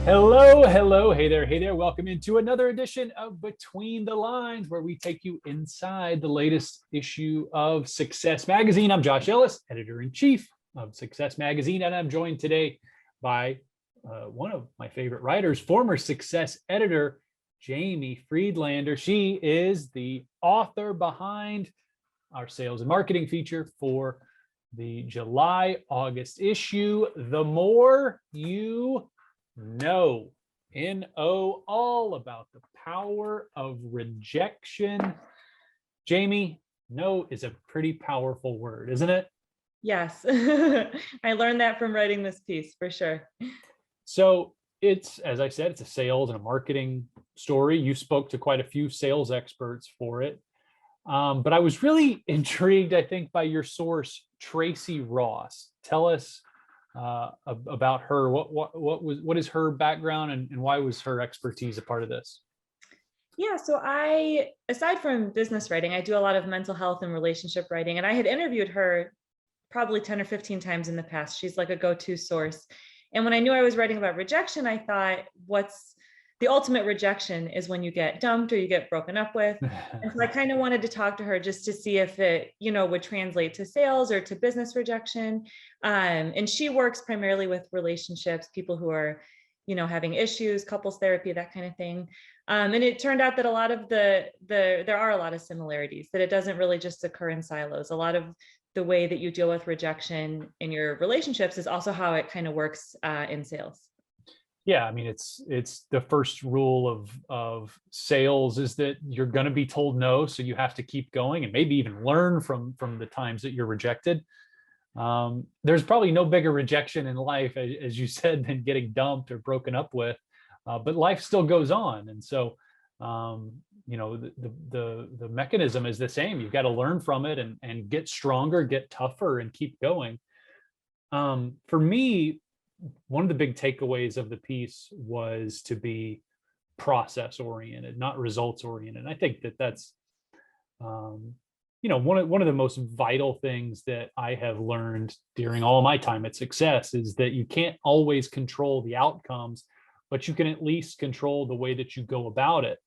Hello, hey there. Welcome into another edition of Between the Lines, where we take you inside the latest issue of Success Magazine. I'm Josh Ellis, editor in chief of Success Magazine, and I'm joined today by one of my favorite writers, former Success editor, Jamie Friedlander. She is the author behind our sales and marketing feature for the July-August issue. The More You Know. N-O, all about the power of rejection. Jamie, no is a pretty powerful word, isn't it? Yes, I learned that from writing this piece for sure. So it's, as I said, it's a sales and a marketing story. You spoke to quite a few sales experts for it. But I was really intrigued, I think, by your source, Tracy Ross. Tell us about her. What is her background, and why was her expertise a part of this? Yeah, so aside from business writing, I do a lot of mental health and relationship writing, and I had interviewed her probably 10 or 15 times in the past. She's like a go-to source. And when I knew I was writing about rejection, I thought, what's the ultimate rejection is when you get dumped or you get broken up with. And so I kind of wanted to talk to her just to see if it, would translate to sales or to business rejection. And she works primarily with relationships, people who are, having issues, couples therapy, that kind of thing. And it turned out that a lot of there are a lot of similarities, that it doesn't really just occur in silos. A lot of the way that you deal with rejection in your relationships is also how it kind of works in sales. Yeah, I mean, it's the first rule of sales is that you're going to be told no, so you have to keep going and maybe even learn from the times that you're rejected. There's probably no bigger rejection in life, as you said, than getting dumped or broken up with, but life still goes on, and so the mechanism is the same. You've got to learn from it and get stronger, get tougher, and keep going. For me, one of the big takeaways of the piece was to be process oriented, not results oriented. I think that's one of the most vital things that I have learned during all my time at Success is that you can't always control the outcomes, but you can at least control the way that you go about it,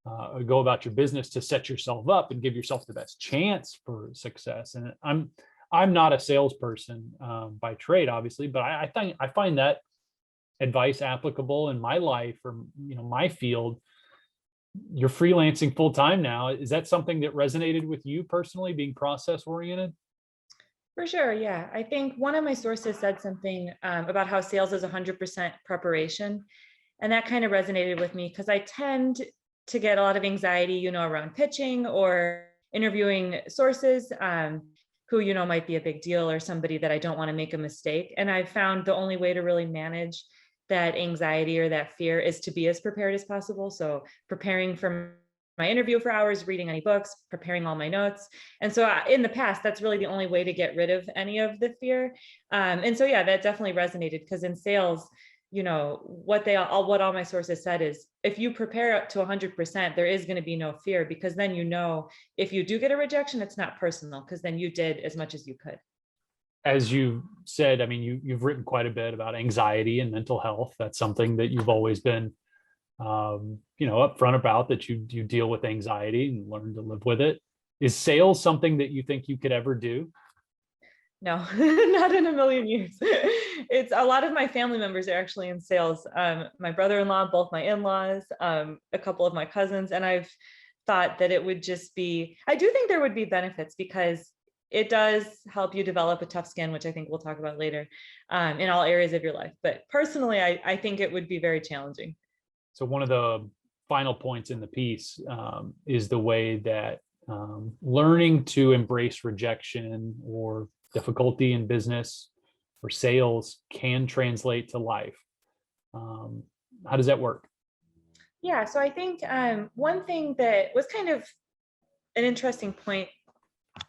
or go about your business to set yourself up and give yourself the best chance for success. And I'm not a salesperson by trade, obviously, but I find that advice applicable in my life or my field. You're freelancing full time now. Is that something that resonated with you personally, being process oriented? For sure, yeah. I think one of my sources said something about how sales is 100% preparation. And that kind of resonated with me because I tend to get a lot of anxiety, around pitching or interviewing sources who, might be a big deal or somebody that I don't want to make a mistake. And I've found the only way to really manage that anxiety or that fear is to be as prepared as possible. So preparing for my interview for hours, reading any books, preparing all my notes. And so in the past, that's really the only way to get rid of any of the fear. And so, yeah, that definitely resonated because in sales, what all my sources said is if you prepare up to 100%, there is going to be no fear, because then, if you do get a rejection, it's not personal because then you did as much as you could. As you said, I mean, you've written quite a bit about anxiety and mental health. That's something that you've always been, upfront about, that you deal with anxiety and learn to live with it. Is sales something that you think you could ever do? No, not in a million years. It's a lot of my family members are actually in sales. My brother-in-law, both my in-laws, a couple of my cousins, and I've thought that it would just be, I do think there would be benefits because it does help you develop a tough skin, which I think we'll talk about later, in all areas of your life. But personally, I think it would be very challenging. So one of the final points in the piece is the way that learning to embrace rejection or difficulty in business or sales can translate to life. How does that work? Yeah, so I think one thing that was kind of an interesting point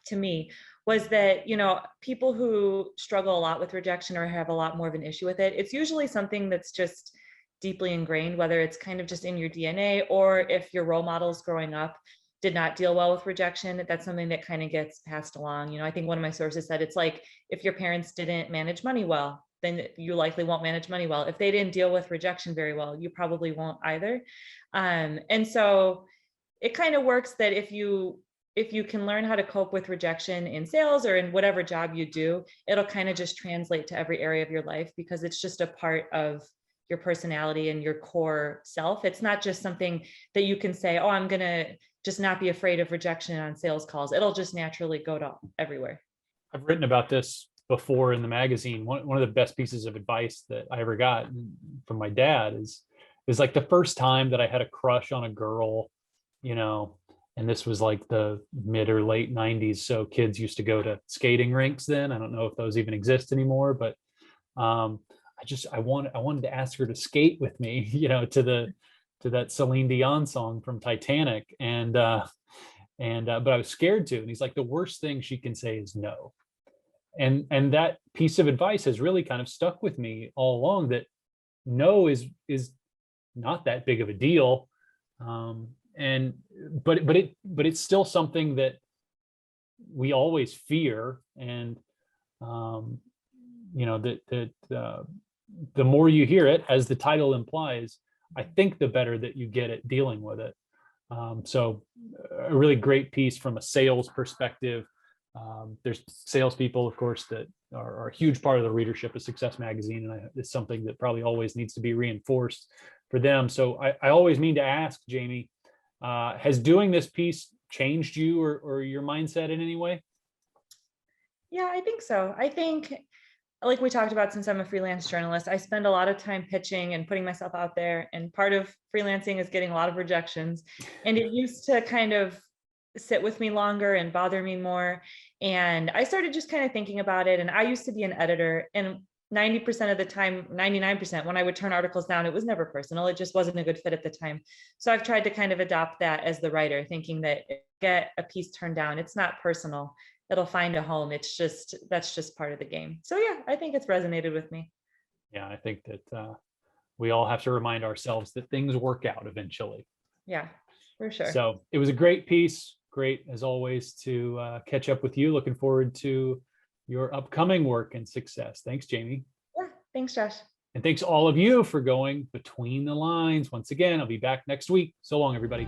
to me was that, people who struggle a lot with rejection or have a lot more of an issue with it, it's usually something that's just deeply ingrained, whether it's kind of just in your DNA or if your role models growing up did not deal well with rejection. That's something that kind of gets passed along. I think one of my sources said it's like if your parents didn't manage money well, then you likely won't manage money well. If they didn't deal with rejection very well, you probably won't either. And so it kind of works that if you can learn how to cope with rejection in sales or in whatever job you do, it'll kind of just translate to every area of your life, because it's just a part of your personality and your core self. It's not just something that you can say, oh, I'm going to just not be afraid of rejection on sales calls. It'll just naturally go to everywhere. I've written about this before in the magazine. One of the best pieces of advice that I ever got from my dad is like the first time that I had a crush on a girl, you know, and this was like the mid or late 90s. So kids used to go to skating rinks then. I don't know if those even exist anymore, but I wanted to ask her to skate with me, you know, to that Celine Dion song from Titanic. But I was scared to. And he's like, the worst thing she can say is no. And that piece of advice has really kind of stuck with me all along, that no is not that big of a deal. But it's still something that we always fear. And, you know, the more you hear it, as the title implies, I think the better that you get at dealing with it. So a really great piece from a sales perspective. There's salespeople, of course, that are a huge part of the readership of Success Magazine, and it's something that probably always needs to be reinforced for them. So I always mean to ask, Jamie, has doing this piece changed you or your mindset in any way? Yeah, I think so. I think, like we talked about, since I'm a freelance journalist, I spend a lot of time pitching and putting myself out there. And part of freelancing is getting a lot of rejections. And it used to kind of sit with me longer and bother me more. And I started just kind of thinking about it. And I used to be an editor, and 90% of the time, 99%, when I would turn articles down, it was never personal. It just wasn't a good fit at the time. So I've tried to kind of adopt that as the writer, thinking that if you get a piece turned down, it's not personal. It'll find a home. That's just part of the game. So yeah, I think it's resonated with me. Yeah, I think that we all have to remind ourselves that things work out eventually. Yeah, for sure. So it was a great piece. Great, as always, to catch up with you. Looking forward to your upcoming work and success. Thanks, Jamie. Yeah, thanks, Josh. And thanks all of you for going between the lines. Once again, I'll be back next week. So long, everybody.